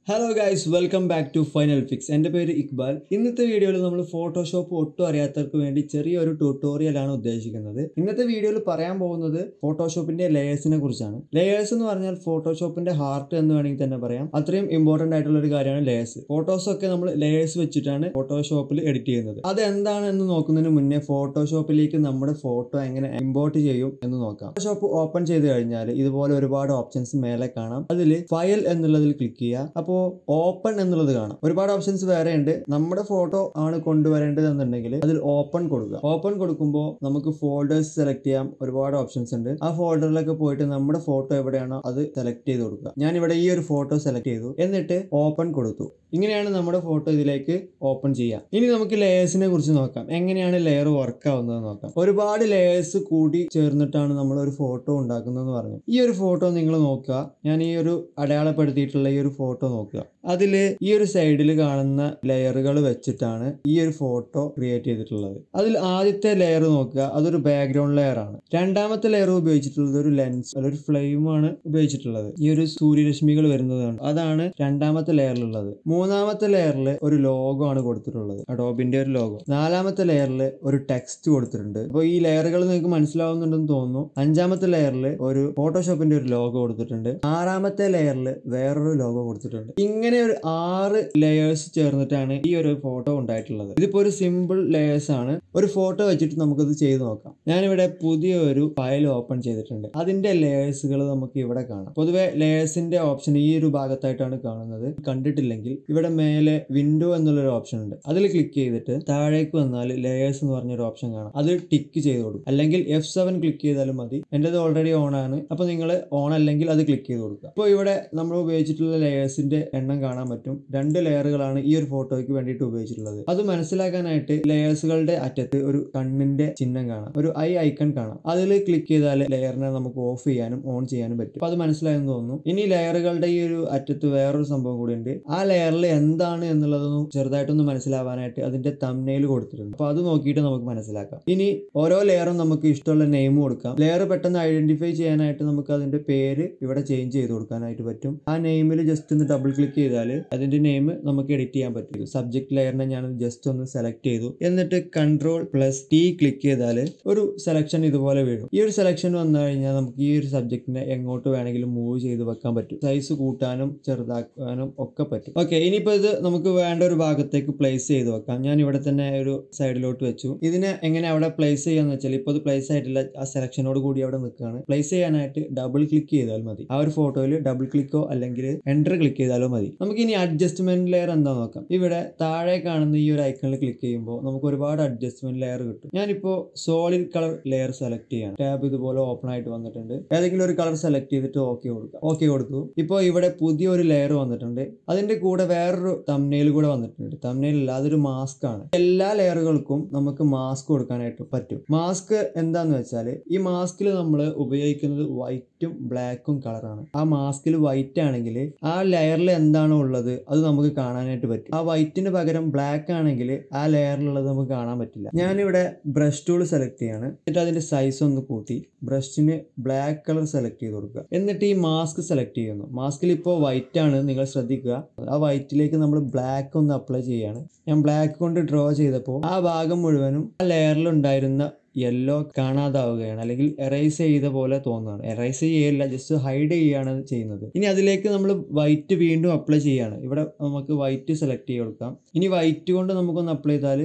Hello guys, welcome back to Final Fix. എൻ്റെ പേര് ഇക്ബാൽ. ഇന്നത്തെ വീഡിയോയിൽ നമ്മൾ ഫോട്ടോഷോപ്പ് ഒട്ടും അറിയാത്തവർക്ക് വേണ്ടി ചെറിയൊരു ട്യൂട്ടോറിയലാണ് ഉദ്ദേശിക്കുന്നത്. ഇന്നത്തെ വീഡിയോയിൽ പറയാൻ പോകുന്നത് ഫോട്ടോഷോപ്പിന്റെ ലെയേഴ്സിനെ കുറിച്ചാണ്. ലെയേഴ്സ് എന്ന് പറഞ്ഞാൽ ഫോട്ടോഷോപ്പിന്റെ ഹാർട്ട് എന്ന് വേണമെങ്കിൽ തന്നെ പറയാം. അത്രയും ഇമ്പോർട്ടന്റ് ആയിട്ടുള്ള ഒരു കാര്യമാണ് ലെയേഴ്സ്. ഫോട്ടോസ് ഒക്കെ നമ്മൾ ലെയേഴ്സ് വെച്ചിട്ടാണ് ഫോട്ടോഷോപ്പിൽ എഡിറ്റ് ചെയ്യുന്നത്. അത് എന്താണെന്ന് നോക്കുന്നതിന് മുന്നേ ഫോട്ടോഷോപ്പിലേക്ക് നമ്മുടെ ഫോട്ടോ എങ്ങനെ ഇമ്പോർട്ട് ചെയ്യും എന്ന് നോക്കാം. ഫോട്ടോഷോപ്പ് ഓപ്പൺ ചെയ്ത് കഴിഞ്ഞാൽ ഇതുപോലെ ഒരുപാട് ഓപ്ഷൻസ് മേലെ കാണാം. അതിൽ ഫയൽ എന്നുള്ളതിൽ ക്ലിക്ക് ചെയ്യുക. അപ്പോൾ ഓപ്പൺ എന്നുള്ളത് കാണാം. ഒരുപാട് ഓപ്ഷൻസ് വേറെ ഉണ്ട്. നമ്മുടെ ഫോട്ടോ ആണ് കൊണ്ടുവരേണ്ടത് എന്നുണ്ടെങ്കിൽ അതിൽ ഓപ്പൺ കൊടുക്കുക. ഓപ്പൺ കൊടുക്കുമ്പോൾ നമുക്ക് ഫോൾഡേഴ്സ് സെലക്ട് ചെയ്യാം. ഒരുപാട് ഓപ്ഷൻസ് ഉണ്ട്. ആ ഫോൾഡറിലൊക്കെ പോയിട്ട് നമ്മുടെ ഫോട്ടോ എവിടെയാണോ അത് സെലക്ട് ചെയ്ത് കൊടുക്കുക. ഞാൻ ഇവിടെ ഈ ഒരു ഫോട്ടോ സെലക്ട് ചെയ്തു, എന്നിട്ട് ഓപ്പൺ കൊടുത്തു. ഇങ്ങനെയാണ് നമ്മുടെ ഫോട്ടോ ഇതിലേക്ക് ഓപ്പൺ ചെയ്യാം. ഇനി നമുക്ക് ലെയേഴ്സിനെ കുറിച്ച് നോക്കാം. എങ്ങനെയാണ് ലെയർ വർക്ക് ആവുന്നത് നോക്കാം. ഒരുപാട് ലെയേഴ്സ് കൂടി ചേർന്നിട്ടാണ് നമ്മൾ ഒരു ഫോട്ടോ ഉണ്ടാക്കുന്നതെന്ന് പറഞ്ഞു. ഈ ഒരു ഫോട്ടോ നിങ്ങൾ നോക്കുക. ഞാൻ ഈ ഒരു അടയാളപ്പെടുത്തിയിട്ടുള്ള ഈ ഒരു ഫോട്ടോ നോക്കുക. അതിൽ ഈ ഒരു സൈഡിൽ കാണുന്ന ലെയറുകൾ വെച്ചിട്ടാണ് ഈ ഒരു ഫോട്ടോ ക്രിയേറ്റ് ചെയ്തിട്ടുള്ളത്. അതിൽ ആദ്യത്തെ ലെയർ നോക്കുക, അതൊരു ബാക്ക്ഗ്രൗണ്ട് ലെയർ ആണ്. രണ്ടാമത്തെ ലെയർ ഉപയോഗിച്ചിട്ടുള്ളത് ഒരു ലെൻസ്, ഒരു ഫ്ലെയിം ആണ് ഉപയോഗിച്ചിട്ടുള്ളത്. ഈ ഒരു സൂര്യരശ്മികൾ വരുന്നതാണ്, അതാണ് രണ്ടാമത്തെ ലെയറിലുള്ളത്. മൂന്നാമത്തെ ലെയറിൽ ഒരു ലോഗോ ആണ് കൊടുത്തിട്ടുള്ളത്, അഡോബിന്റെ ഒരു ലോഗോ. നാലാമത്തെ ലെയറിൽ ഒരു ടെക്സ്റ്റ് കൊടുത്തിട്ടുണ്ട്. അപ്പോൾ ഈ ലെയറുകൾ നിങ്ങൾക്ക് മനസ്സിലാവുന്നുണ്ടെന്ന് തോന്നുന്നു. അഞ്ചാമത്തെ ലെയറിൽ ഒരു ഫോട്ടോഷോപ്പിന്റെ ഒരു ലോഗോ കൊടുത്തിട്ടുണ്ട്. ആറാമത്തെ ലെയറിൽ വേറൊരു ലോഗോ കൊടുത്തിട്ടുണ്ട്. ഇങ്ങനെ ഒരു 6 ലെയേഴ്സ് ചേർന്നിട്ടാണ് ഈ ഒരു ഫോട്ടോ ഉണ്ടായിട്ടുള്ളത്. ഇതിപ്പോ ഒരു സിമ്പിൾ ലെയേഴ്സ് ആണ്. ഒരു ഫോട്ടോ വെച്ചിട്ട് നമുക്കത് ചെയ്ത് നോക്കാം. ഞാനിവിടെ പുതിയ ഒരു ഫയൽ ഓപ്പൺ ചെയ്തിട്ടുണ്ട്. അതിന്റെ ലെയേഴ്സുകൾ നമുക്ക് ഇവിടെ കാണാം. പൊതുവെ ലെയേഴ്സിന്റെ ഓപ്ഷൻ ഈ ഒരു ഭാഗത്തായിട്ടാണ് കാണുന്നത്. കണ്ടിട്ടില്ലെങ്കിൽ ഇവിടെ മേലെ വിൻഡോ എന്നുള്ളൊരു ഓപ്ഷൻ ഉണ്ട്. അതിൽ ക്ലിക്ക് ചെയ്തിട്ട് താഴേക്ക് വന്നാൽ ലെയേഴ്സ് എന്ന് പറഞ്ഞൊരു ഓപ്ഷൻ കാണാം. അത് ടിക്ക് ചെയ്ത് കൊടുക്കും. അല്ലെങ്കിൽ F7 ക്ലിക്ക് ചെയ്താലും മതി. എന്റേത് ഓൾറെഡി ഓൺ ആണ്. അപ്പൊ നിങ്ങൾ ഓൺ അല്ലെങ്കിൽ അത് ക്ലിക്ക് ചെയ്ത് കൊടുക്കുക. അപ്പോൾ ഇവിടെ നമ്മൾ ഉപയോഗിച്ചിട്ടുള്ള ലെയേഴ്സിന്റെ എണ്ണം കാണാൻ പറ്റും. 2 ലെയറുകളാണ് ഈ ഒരു ഫോട്ടോയ്ക്ക് വേണ്ടിയിട്ട് ഉപയോഗിച്ചിട്ടുള്ളത്. അത് മനസ്സിലാക്കാനായിട്ട് ലെയേഴ്സുകളുടെ അറ്റത്ത് ഒരു കണ്ണിന്റെ ചിഹ്നം കാണാം, ഒരു ഐ ഐക്കൺ കാണാം. അതിൽ ക്ലിക്ക് ചെയ്താൽ ലെയറിനെ നമുക്ക് ഓഫ് ചെയ്യാനും ഓൺ ചെയ്യാനും പറ്റും. അപ്പൊ അത് മനസ്സിലായെന്ന് തോന്നുന്നു. ഇനി ലെയറുകളുടെ ഈ ഒരു അറ്റത്ത് വേറൊരു സംഭവം കൂടി ഉണ്ട്. ആ ലെയറിൽ എന്താണ് എന്നുള്ളതൊന്നും ചെറുതായിട്ടൊന്ന് മനസ്സിലാവാനായിട്ട് അതിന്റെ തംബ്നെയിൽ കൊടുത്തിട്ടുണ്ട്. അപ്പൊ അത് നോക്കിയിട്ട് നമുക്ക് മനസ്സിലാക്കാം. ഇനി ഓരോ ലെയറും നമുക്ക് ഇഷ്ടമുള്ള നെയിം കൊടുക്കാം. ലെയർ പെട്ടെന്ന് ഐഡന്റിഫൈ ചെയ്യാനായിട്ട് നമുക്ക് അതിന്റെ പേര് ഇവിടെ ചേഞ്ച് ചെയ്ത് കൊടുക്കാനായിട്ട് പറ്റും. ആ നെയിമിൽ ജസ്റ്റ് ഒന്ന് ഡബിൾ ക്ലിക്ക് ചെയ്താൽ അതിന്റെ നെയിം നമുക്ക് എഡിറ്റ് ചെയ്യാൻ പറ്റും. സബ്ജക്ട് ലെയറിനെ ഞാൻ ജസ്റ്റ് ഒന്ന് സെലക്ട് ചെയ്തു, എന്നിട്ട് Ctrl+T ക്ലിക്ക് ചെയ്താൽ ഒരു സെലക്ഷൻ ഇതുപോലെ വീഴും. ഈ ഒരു സെലക്ഷൻ വന്നു കഴിഞ്ഞാൽ നമുക്ക് ഈ ഒരു സബ്ജക്റ്റിനെ എങ്ങോട്ട് വേണമെങ്കിലും മൂവ് ചെയ്ത് വെക്കാൻ പറ്റും. സൈസ് കൂട്ടാനും ചെറുതാക്കാനും ഒക്കെ പറ്റും. ഓക്കെ, ഇനിയിപ്പോൾ ഇത് നമുക്ക് വേണ്ട ഒരു ഭാഗത്തേക്ക് പ്ലേസ് ചെയ്ത് വെക്കാം. ഞാൻ ഇവിടെ തന്നെ ഒരു സൈഡിലോട്ട് വെച്ചു. ഇതിനെ എങ്ങനെ അവിടെ പ്ലേസ് ചെയ്യാന്ന് വെച്ചാൽ ഇപ്പോൾ ഇത് പ്ലേസ് ആയിട്ടില്ല, ആ സെലക്ഷനോട് കൂടി അവിടെ നിൽക്കുകയാണ്. പ്ലേസ് ചെയ്യാനായിട്ട് ഡബിൾ ക്ലിക്ക് ചെയ്താൽ മതി. ആ ഒരു ഫോട്ടോയിൽ ഡബിൾ ക്ലിക്കോ അല്ലെങ്കിൽ എൻ്റർ ക്ലിക്ക് ചെയ്താലോ മതി. നമുക്ക് ഇനി അഡ്ജസ്റ്റ്മെന്റ് ലെയർ എന്താ നോക്കാം. ഇവിടെ താഴെ കാണുന്ന ഈ ഒരു ഐക്കണിൽ ക്ലിക്ക് ചെയ്യുമ്പോൾ നമുക്ക് ഒരുപാട് അഡ്ജസ്റ്റ്മെന്റ് ലെയർ കിട്ടും. ഞാനിപ്പോൾ സോളിഡ് കളർ ലെയർ സെലക്ട് ചെയ്യാണ്. ടാബ് ഇതുപോലെ ഓപ്പൺ ആയിട്ട് വന്നിട്ടുണ്ട്. ഏതെങ്കിലും ഒരു കളർ സെലക്ട് ചെയ്തിട്ട് ഓക്കെ കൊടുക്കുക. ഓക്കെ കൊടുത്തു. ഇപ്പോൾ ഇവിടെ പുതിയൊരു ലെയർ വന്നിട്ടുണ്ട്. അതിന്റെ കൂടെ വേറൊരു തംബ്നെയിൽ കൂടെ വന്നിട്ടുണ്ട്. തംബ്നെയിൽ അല്ല, അതൊരു മാസ്ക് ആണ്. എല്ലാ ലെയറുകൾക്കും നമുക്ക് മാസ്ക് കൊടുക്കാനായിട്ട് പറ്റും. മാസ്ക് എന്താന്ന് വെച്ചാൽ ഈ മാസ്കിൽ നമ്മൾ ഉപയോഗിക്കുന്നത് വൈറ്റും ബ്ലാക്കും കളറാണ്. ആ മാസ്കിൽ വൈറ്റ് ആണെങ്കിൽ ആ ലെയറിൽ എന്താണോ ഉള്ളത് അത് നമുക്ക് കാണാനായിട്ട് പറ്റും. ആ വൈറ്റിന് പകരം ബ്ലാക്ക് ആണെങ്കിൽ ആ ലെയറിലുള്ളത് നമുക്ക് കാണാൻ പറ്റില്ല. ഞാനിവിടെ ബ്രഷ് ടൂൾ സെലക്ട് ചെയ്യാണ്. എന്നിട്ട് അതിന്റെ സൈസ് ഒന്ന് കൂട്ടി ബ്രഷിന് ബ്ലാക്ക് കളർ സെലക്ട് ചെയ്ത് കൊടുക്കുക. എന്നിട്ട് ഈ മാസ്ക് സെലക്ട് ചെയ്യുന്നു. മാസ്കിൽ ഇപ്പോൾ വൈറ്റ് ആണ്, നിങ്ങൾ ശ്രദ്ധിക്കുക. ആ വൈറ്റിലേക്ക് നമ്മൾ ബ്ലാക്ക് ഒന്ന് അപ്ലൈ ചെയ്യാണ്. ഞാൻ ബ്ലാക്ക് കൊണ്ട് ഡ്രോ ചെയ്തപ്പോൾ ആ ഭാഗം മുഴുവനും ആ ലെയറിൽ ഉണ്ടായിരുന്ന യെല്ലോ കാണാതാവുകയാണ്, അല്ലെങ്കിൽ എറൈസ് ചെയ്ത പോലെ തോന്നുകയാണ്. എറൈസ് ചെയ്യല്ല, ജസ്റ്റ് ഹൈഡ് ചെയ്യുകയാണ് ചെയ്യുന്നത്. ഇനി അതിലേക്ക് നമ്മൾ വൈറ്റ് വീണ്ടും അപ്ലൈ ചെയ്യാണ്. ഇവിടെ നമുക്ക് വൈറ്റ് സെലക്ട് ചെയ്ത് കൊടുക്കാം. ഇനി വൈറ്റ് കൊണ്ട് നമുക്കൊന്ന് അപ്ലൈ ചെയ്താൽ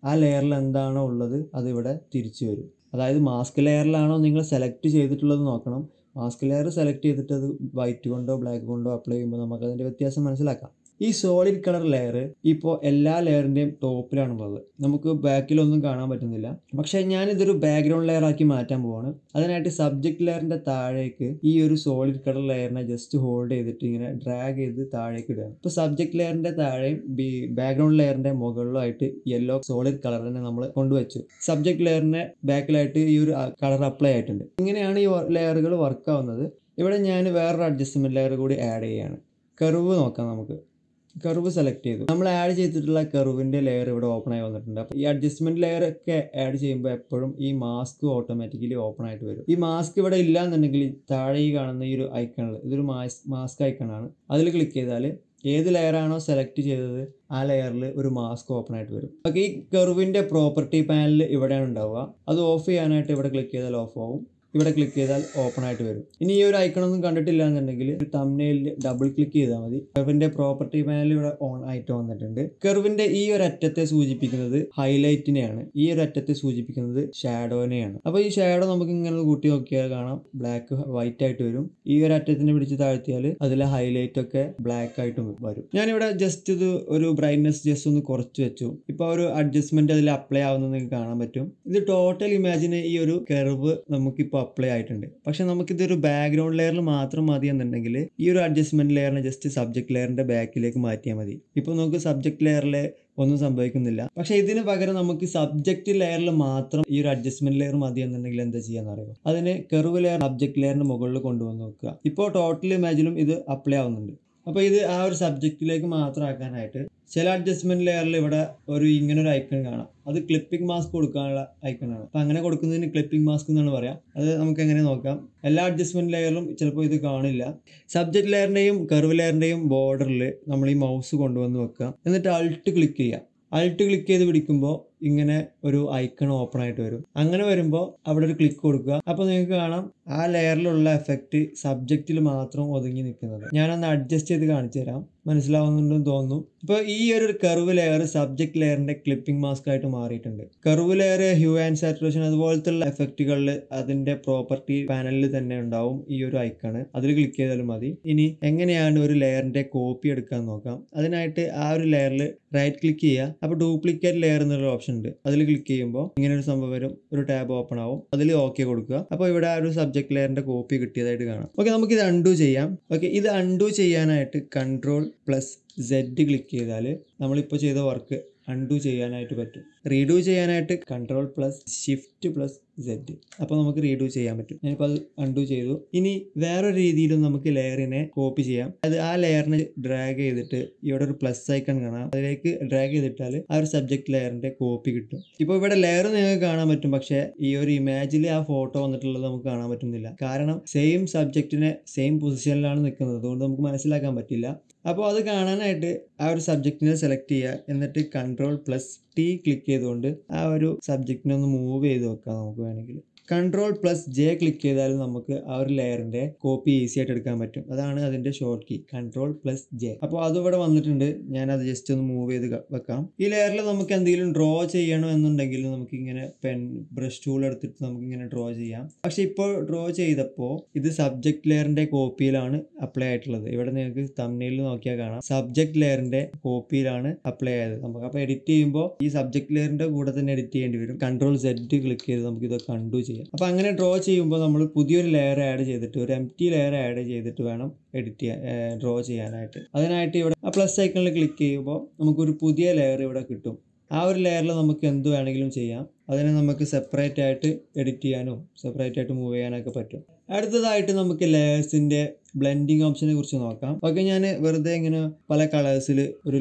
ആ ലെയറിൽ എന്താണോ ഉള്ളത് അതിവിടെ തിരിച്ചു വരും. അതായത് മാസ്ക് ലെയറിലാണോ നിങ്ങൾ സെലക്ട് ചെയ്തിട്ടുള്ളത് നോക്കണം. മാസ്ക് ലെയർ സെലക്ട് ചെയ്തിട്ട് അത് വൈറ്റ് കൊണ്ടോ ബ്ലാക്ക് കൊണ്ടോ അപ്ലൈ ചെയ്യുമ്പോൾ നമുക്ക് അതിൻ്റെ വ്യത്യാസം മനസ്സിലാക്കാം. ഈ സോളിഡ് കളർ ലെയർ ഇപ്പോൾ എല്ലാ ലെയറിൻ്റെയും ടോപ്പിലാണുള്ളത്. നമുക്ക് ബാക്കിലൊന്നും കാണാൻ പറ്റുന്നില്ല. പക്ഷേ ഞാനിതൊരു ബാക്ക്ഗ്രൗണ്ട് ലെയർ ആക്കി മാറ്റാൻ പോവാണ്. അതിനായിട്ട് സബ്ജക്ട് ലെയറിൻ്റെ താഴേക്ക് ഈ ഒരു സോളിഡ് കളർ ലെയറിനെ ജസ്റ്റ് ഹോൾഡ് ചെയ്തിട്ട് ഇങ്ങനെ ഡ്രാഗ് ചെയ്ത് താഴേക്ക് ഇടുക. ഇപ്പോൾ സബ്ജക്ട് ലെയറിൻ്റെ താഴെയും ബാക്ക്ഗ്രൗണ്ട് ലെയറിൻ്റെ മുകളിലായിട്ട് യെല്ലോ സോളിഡ് കളറിനെ നമ്മൾ കൊണ്ടുവച്ചു. സബ്ജക്ട് ലെയറിൻ്റെ ബാക്കിലായിട്ട് ഈ ഒരു കളർ അപ്ലൈ ആയിട്ടുണ്ട്. ഇങ്ങനെയാണ് ഈ ലെയറുകൾ വർക്ക് ആവുന്നത്. ഇവിടെ ഞാൻ വേറൊരു അഡ്ജസ്റ്റ്മെൻറ്റ് ലെയർ കൂടി ആഡ് ചെയ്യാണ്. കർവ് നോക്കാം. നമുക്ക് കർവ് സെലക്ട് ചെയ്തു. നമ്മൾ ആഡ് ചെയ്തിട്ടുള്ള കർവിന്റെ ലെയർ ഇവിടെ ഓപ്പൺ ആയി വന്നിട്ടുണ്ട്. അപ്പോൾ ഈ അഡ്ജസ്റ്റ്മെന്റ് ലെയർ ഒക്കെ ആഡ് ചെയ്യുമ്പോൾ എപ്പോഴും ഈ മാസ്ക് ഓട്ടോമാറ്റിക്കലി ഓപ്പൺ ആയിട്ട് വരും. ഈ മാസ്ക് ഇവിടെ ഇല്ല എന്നുണ്ടെങ്കിൽ താഴെ ഈ കാണുന്ന ഈ ഒരു ഐക്കണിൽ, ഇതൊരു മാസ്ക് ഐക്കണാണ്, അതിൽ ക്ലിക്ക് ചെയ്താൽ ഏത് ലെയറാണോ സെലക്ട് ചെയ്തത് ആ ലെയറിൽ ഒരു മാസ്ക് ഓപ്പൺ ആയിട്ട് വരും. ഓക്കെ, ഈ കർവിൻ്റെ പ്രോപ്പർട്ടി പാനൽ ഇവിടെയാണ് ഉണ്ടാവുക. അത് ഓഫ് ചെയ്യാനായിട്ട് ഇവിടെ ക്ലിക്ക് ചെയ്താൽ ഓഫ് ആവും, ഇവിടെ ക്ലിക്ക് ചെയ്താൽ ഓപ്പൺ ആയിട്ട് വരും. ഇനി ഈ ഒരു ഐക്കണൊന്നും കണ്ടിട്ടില്ല എന്നുണ്ടെങ്കിൽ തംബ്നെയിലിൽ ഡബിൾ ക്ലിക്ക് ചെയ്താൽ മതി. കർവിന്റെ പ്രോപ്പർട്ടി പാനൽ ഇവിടെ ഓൺ ആയിട്ട് വന്നിട്ടുണ്ട്. കർവിന്റെ ഈ ഒരു അറ്റത്തെ സൂചിപ്പിക്കുന്നത് ഹൈലൈറ്റിനെയാണ്, ഈ ഒരു അറ്റത്തെ സൂചിപ്പിക്കുന്നത് ഷാഡോനെയാണ്. അപ്പോൾ ഈ ഷാഡോ നമുക്ക് ഇങ്ങനെ കൂട്ടി നോക്കിയാൽ കാണാം ബ്ലാക്ക് വൈറ്റ് ആയിട്ട് വരും. ഈ ഒരു അറ്റത്തിനെ പിടിച്ച് താഴ്ത്തിയാൽ അതിലെ ഹൈലൈറ്റ് ഒക്കെ ബ്ലാക്ക് ആയിട്ടും വരും. ഞാനിവിടെ ജസ്റ്റ് ഇത് ഒരു ബ്രൈറ്റ്നസ് ജസ്റ്റ് ഒന്ന് കുറച്ച് വെച്ചു. ഇപ്പോൾ ഒരു അഡ്ജസ്റ്റ്മെന്റ് അതിൽ അപ്ലൈ ആവുന്നത് നിങ്ങൾക്ക് കാണാൻ പറ്റും. ഇത് ടോട്ടൽ ഇമാജിന് ഈ ഒരു കർവ് നമുക്കിപ്പോൾ അപ്ലൈ ആയിട്ടുണ്ട്. പക്ഷെ നമുക്കിതൊരു ബാക്ക്ഗ്രൗണ്ട് ലെയറിൽ മാത്രം മതി എന്നുണ്ടെങ്കിൽ ഈ ഒരു അഡ്ജസ്റ്റ്മെന്റ് ലെയറിനെ ജസ്റ്റ് സബ്ജക്ട് ലെയറിന്റെ ബാക്കിലേക്ക് മാറ്റിയാൽ മതി. ഇപ്പോൾ നമുക്ക് സബ്ജക്ട് ലെയറിലെ ഒന്നും സംഭവിക്കുന്നില്ല. പക്ഷെ ഇതിന് പകരം നമുക്ക് സബ്ജക്ട് ലെയറിൽ മാത്രം ഈ ഒരു അഡ്ജസ്റ്റ്മെന്റ് ലെയർ മതി എന്നുണ്ടെങ്കിൽ എന്താ ചെയ്യാന്ന് അറിയോ? അതിന് കർവ് ലെയർ സബ്ജക്ട് ലെയറിന്റെ മുകളിൽ കൊണ്ടുവന്ന് നോക്കുക. ഇപ്പോൾ ടോട്ടൽ ഇമേജിലും ഇത് അപ്ലൈ ആവുന്നുണ്ട്. അപ്പോൾ ഇത് ആ ഒരു സബ്ജക്റ്റിലേക്ക് മാത്രം ആക്കാനായിട്ട് ചില അഡ്ജസ്റ്റ്മെന്റ് ലെയറിൽ ഇവിടെ ഇങ്ങനെ ഒരു ഐക്കൺ കാണാം. അത് ക്ലിപ്പിംഗ് മാസ്ക് കൊടുക്കാനുള്ള ഐക്കണാണ്. അപ്പം അങ്ങനെ കൊടുക്കുന്നതിന് ക്ലിപ്പിംഗ് മാസ്ക് എന്നാണ് പറയാം. അത് നമുക്ക് എങ്ങനെ നോക്കാം. എല്ലാ അഡ്ജസ്റ്റ്മെന്റ് ലെയറിലും ചിലപ്പോൾ ഇത് കാണില്ല. സബ്ജക്ട് ലെയറിന്റെയും കർവ് ലെയറിന്റെയും ബോർഡറിൽ നമ്മൾ ഈ മൗസ് കൊണ്ടുവന്ന് വെക്കാം. എന്നിട്ട് അൾട്ട് ക്ലിക്ക് ചെയ്യാം. അൾട്ട് ക്ലിക്ക് ചെയ്ത് പിടിക്കുമ്പോൾ ഇങ്ങനെ ഒരു ഐക്കൺ ഓപ്പൺ ആയിട്ട് വരും. അങ്ങനെ വരുമ്പോൾ അവിടെ ഒരു ക്ലിക്ക് കൊടുക്കുക. അപ്പോൾ നിങ്ങൾക്ക് കാണാം ആ ലെയറിലുള്ള എഫക്റ്റ് സബ്ജക്റ്റിൽ മാത്രം ഒതുങ്ങി നിൽക്കുന്നത്. ഞാനൊന്ന് അഡ്ജസ്റ്റ് ചെയ്ത് കാണിച്ചു തരാം, മനസ്സിലാവുന്നുണ്ടെന്ന് തോന്നുന്നു. ഇപ്പോൾ ഈ ഒരു കർവ് ലെയർ സബ്ജക്ട് ലെയറിന്റെ ക്ലിപ്പിംഗ് മാസ്ക് ആയിട്ട് മാറിയിട്ടുണ്ട്. Curve layer, hue and saturation അതുപോലത്തെ എഫക്റ്റുകളിൽ അതിന്റെ പ്രോപ്പർട്ടി പാനലിൽ തന്നെ ഉണ്ടാവും ഈ ഒരു ഐക്കണ്. അതിൽ ക്ലിക്ക് ചെയ്താലും മതി. ഇനി എങ്ങനെയാണ് ഒരു ലെയറിന്റെ കോപ്പി എടുക്കാൻ നോക്കാം. അതിനായിട്ട് ആ ഒരു ലെയറിൽ റൈറ്റ് ക്ലിക്ക് ചെയ്യുക. അപ്പോൾ ഡ്യൂപ്ലിക്കേറ്റ് ലെയർ എന്നുള്ള ഓപ്ഷൻ ഉണ്ട്. അതിൽ ക്ലിക്ക് ചെയ്യുമ്പോൾ ഇങ്ങനെ ഒരു സംഭവം വരും, ഒരു ടാബ് ഓപ്പൺ ആവും. അതിൽ ഓക്കെ കൊടുക്കുക. അപ്പോൾ ഇവിടെ ആ ഒരു സബ്ജക്ട് ലെയറിന്റെ കോപ്പി കിട്ടിയതായിട്ട് കാണാം. ഓക്കെ, നമുക്ക് ഇത് അൺഡു ചെയ്യാം. ഓക്കെ, ഇത് അൺഡു ചെയ്യാനായിട്ട് Ctrl+Z ക്ലിക്ക് ചെയ്താൽ നമ്മളിപ്പോൾ ചെയ്ത വർക്ക് അൺഡു ചെയ്യാനായിട്ട് പറ്റും. റീഡു ചെയ്യാനായിട്ട് Ctrl+Shift+Z. അപ്പോൾ നമുക്ക് റീഡു ചെയ്യാൻ പറ്റും. ഞാനിപ്പോൾ അത് അൺഡു ചെയ്തു. ഇനി വേറൊരു രീതിയിലും നമുക്ക് ലെയറിനെ കോപ്പി ചെയ്യാം. അത് ആ ലെയറിനെ ഡ്രാഗ് ചെയ്തിട്ട് ഇവിടെ ഒരു പ്ലസ് ഐക്കൺ കാണാം, അതിലേക്ക് ഡ്രാഗ് ചെയ്തിട്ടാൽ ആ ഒരു സബ്ജക്ട് ലെയറിന്റെ കോപ്പി കിട്ടും. ഇപ്പോൾ ഇവിടെ ലെയർ നിങ്ങൾക്ക് കാണാൻ പറ്റും, പക്ഷേ ഈ ഒരു ഇമേജിൽ ആ ഫോട്ടോ വന്നിട്ടുള്ളത് നമുക്ക് കാണാൻ പറ്റുന്നില്ല. കാരണം സെയിം സബ്ജക്റ്റിനെ സെയിം പൊസിഷനിലാണ് നിൽക്കുന്നത്, അതുകൊണ്ട് നമുക്ക് മനസ്സിലാക്കാൻ പറ്റില്ല. അപ്പോൾ അത് കാണാനായിട്ട് ആ ഒരു സബ്ജക്റ്റിനെ സെലക്ട് ചെയ്യുക. എന്നിട്ട് Ctrl+T ക്ലിക്ക് ചെയ്തുകൊണ്ട് ആ ഒരു സബ്ജക്റ്റിനെ ഒന്ന് മൂവ് ചെയ്ത് വെക്കാം. നമുക്ക് വേണമെങ്കിൽ Ctrl+J ക്ലിക്ക് ചെയ്താൽ നമുക്ക് ആ ഒരു ലെയറിന്റെ കോപ്പി ഈസി ആയിട്ട് എടുക്കാൻ പറ്റും. അതാണ് അതിന്റെ ഷോർട്ട് കീ Ctrl+J. അപ്പോൾ അതിവിടെ വന്നിട്ടുണ്ട്. ഞാൻ അത് ജസ്റ്റ് ഒന്ന് മൂവ് ചെയ്ത് വെക്കാം. ഈ ലെയറിൽ നമുക്ക് എന്തെങ്കിലും ഡ്രോ ചെയ്യണം എന്നുണ്ടെങ്കിൽ നമുക്ക് ഇങ്ങനെ ബ്രഷ് ടൂൾ എടുത്തിട്ട് നമുക്ക് ഇങ്ങനെ ഡ്രോ ചെയ്യാം. പക്ഷെ ഇപ്പോൾ ഡ്രോ ചെയ്തപ്പോൾ ഇത് സബ്ജക്ട് ലെയറിന്റെ കോപ്പിയിലാണ് അപ്ലൈ ആയിട്ടുള്ളത്. ഇവിടെ നിങ്ങൾക്ക് തംബ്നെയിലിൽ നോക്കിയാൽ കാണാം സബ്ജക്ട് ലെയറിന്റെ കോപ്പിയിലാണ് അപ്ലൈ ആയത്. നമുക്ക് അപ്പോൾ എഡിറ്റ് ചെയ്യുമ്പോൾ ഈ സബ്ജക്ട് ലെയറിന്റെ കൂടെ തന്നെ എഡിറ്റ് ചെയ്യേണ്ടി വരും. Ctrl+Z ക്ലിക്ക് ചെയ്ത് നമുക്ക് ഇതൊക്കെ അൺഡു ചെയ്യാം. അപ്പോൾ അങ്ങനെ ഡ്രോ ചെയ്യുമ്പോൾ നമ്മൾ പുതിയൊരു ലെയർ ആഡ് ചെയ്തിട്ട് ഒരു എംപ്റ്റി ലെയർ ആഡ് ചെയ്തിട്ട് വേണം എഡിറ്റ് ചെയ്യാൻ, ഡ്രോ ചെയ്യാനായിട്ട്. അതിനായിട്ട് ഇവിടെ ആ പ്ലസ് ഐക്കണിൽ ക്ലിക്ക് ചെയ്യുമ്പോൾ നമുക്കൊരു പുതിയ ലെയർ ഇവിടെ കിട്ടും. ആ ഒരു ലെയറിൽ നമുക്ക് എന്ത് വേണമെങ്കിലും ചെയ്യാം. അതിനെ നമുക്ക് സെപ്പറേറ്റ് ആയിട്ട് എഡിറ്റ് ചെയ്യാനും സെപ്പറേറ്റ് ആയിട്ട് മൂവ് ചെയ്യാനൊക്കെ പറ്റും. അടുത്തതായിട്ട് നമുക്ക് ലെയേഴ്സിൻ്റെ ബ്ലെൻഡിങ് ഓപ്ഷനെ കുറിച്ച് നോക്കാം. ഓക്കെ, ഞാൻ വെറുതെ ഇങ്ങനെ പല കളേഴ്സിൽ ഒരു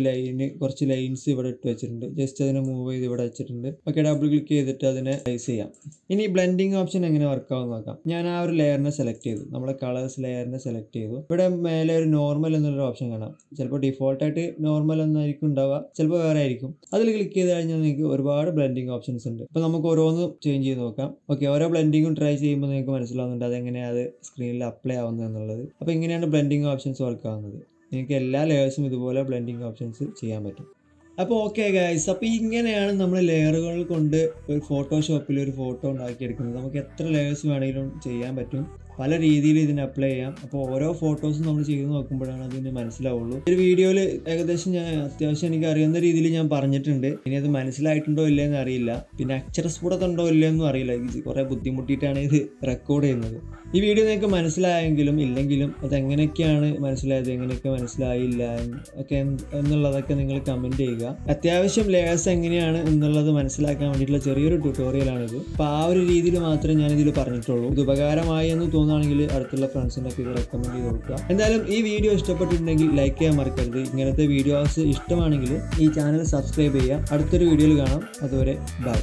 കുറച്ച് ലൈൻസ് ഇവിടെ ഇട്ട് വെച്ചിട്ടുണ്ട്. ജസ്റ്റ് അതിനെ മൂവ് ചെയ്ത് ഇവിടെ വെച്ചിട്ടുണ്ട്. ഓക്കെ, ഡബിൾ ക്ലിക്ക് ചെയ്തിട്ട് അതിനെ പ്ലേസ് ചെയ്യാം. ഇനി ബ്ലെൻഡിങ് ഓപ്ഷൻ എങ്ങനെ വർക്കാവും നോക്കാം. ഞാൻ ആ ഒരു ലെയറിനെ സെലക്ട് ചെയ്തു, നമ്മളെ കളേഴ്സ് ലെയറിനെ സെലക്ട് ചെയ്തു. ഇവിടെ മേലെ ഒരു നോർമൽ എന്നുള്ളൊരു ഓപ്ഷൻ കാണാം. ചിലപ്പോൾ ഡിഫോൾട്ടായിട്ട് നോർമൽ എന്നായിരിക്കും ഉണ്ടാവുക, ചിലപ്പോൾ വേറെ ആയിരിക്കും. അതിൽ ക്ലിക്ക് ചെയ്ത് കഴിഞ്ഞാൽ നിങ്ങൾക്ക് ഒരുപാട് ബ്ലെൻഡിങ് ഓപ്ഷൻസ് ഉണ്ട്. അപ്പോൾ നമുക്ക് ഓരോന്ന് ചേഞ്ച് ചെയ്ത് നോക്കാം. ഓക്കെ, ഓരോ ബ്ലെൻഡിങ്ങും ട്രൈ ചെയ്യുമ്പോൾ നിങ്ങൾക്ക് മനസ്സിലാവുന്നുണ്ട് അതെങ്ങനെയാണ് അത് സ്ക്രീനിൽ അപ്ലൈ ആവുന്നത് എന്നുള്ളത്. അപ്പോൾ ഇങ്ങനെയാണ് ബ്ലെൻഡിങ് ഓപ്ഷൻസ് വർക്ക് ആവുന്നത്. നിങ്ങൾക്ക് എല്ലാ ലെയേഴ്സും ഇതുപോലെ ബ്ലെൻഡിങ് ഓപ്ഷൻസ് ചെയ്യാൻ പറ്റും. അപ്പോൾ ഓക്കെ ഗൈസ്, അപ്പോൾ ഇങ്ങനെയാണ് നമ്മൾ ലെയറുകൾ കൊണ്ട് ഒരു ഫോട്ടോഷോപ്പിൽ ഒരു ഫോട്ടോ ഉണ്ടാക്കിയെടുക്കുന്നത്. നമുക്ക് എത്ര ലെയേഴ്സ് വേണമെങ്കിലും ചെയ്യാൻ പറ്റും. പല രീതിയിൽ ഇതിന് അപ്ലൈ ചെയ്യാം. അപ്പോൾ ഓരോ ഫോട്ടോസും നമ്മൾ ചെയ്ത് നോക്കുമ്പോഴാണ് അതിന് മനസ്സിലാവുള്ളൂ. ഒരു വീഡിയോയിൽ ഏകദേശം ഞാൻ അത്യാവശ്യം എനിക്ക് അറിയുന്ന രീതിയിൽ ഞാൻ പറഞ്ഞിട്ടുണ്ട്. ഇനി അത് മനസ്സിലായിട്ടുണ്ടോ ഇല്ലയെന്ന് അറിയില്ല. പിന്നെ അക്ഷരസ്ഫുടത ഉണ്ടോ ഇല്ലയെന്നും അറിയില്ല. കുറേ ബുദ്ധിമുട്ടിയിട്ടാണ് ഇത് റെക്കോർഡ് ചെയ്യുന്നത്. ഈ വീഡിയോ നിങ്ങൾക്ക് മനസ്സിലായെങ്കിലും ഇല്ലെങ്കിലും അതെങ്ങനെയൊക്കെയാണ് മനസ്സിലായത്, എങ്ങനെയൊക്കെ മനസ്സിലായില്ല ഒക്കെ എന്നുള്ളതൊക്കെ നിങ്ങൾ കമൻറ്റ് ചെയ്യുക. അത്യാവശ്യം ലെയേഴ്സ് എങ്ങനെയാണ് എന്നുള്ളത് മനസ്സിലാക്കാൻ വേണ്ടിയിട്ടുള്ള ചെറിയൊരു ട്യൂട്ടോറിയലാണിത്. അപ്പോൾ ആ ഒരു രീതിയിൽ മാത്രമേ ഞാനിതിൽ പറഞ്ഞിട്ടുള്ളൂ. ഇത് ഉപകാരമായി എന്ന് തോന്നുകയാണെങ്കിൽ അടുത്തുള്ള ഫ്രണ്ട്സിനൊക്കെ ഇത് റെക്കമെൻഡ് ചെയ്ത് കൊടുക്കുക. എന്തായാലും ഈ വീഡിയോ ഇഷ്ടപ്പെട്ടിട്ടുണ്ടെങ്കിൽ ലൈക്ക് ചെയ്യാൻ മറക്കരുത്. ഇങ്ങനത്തെ വീഡിയോസ് ഇഷ്ടമാണെങ്കിൽ ഈ ചാനൽ സബ്സ്ക്രൈബ് ചെയ്യുക. അടുത്തൊരു വീഡിയോയിൽ കാണാം. അതുവരെ ബൈ.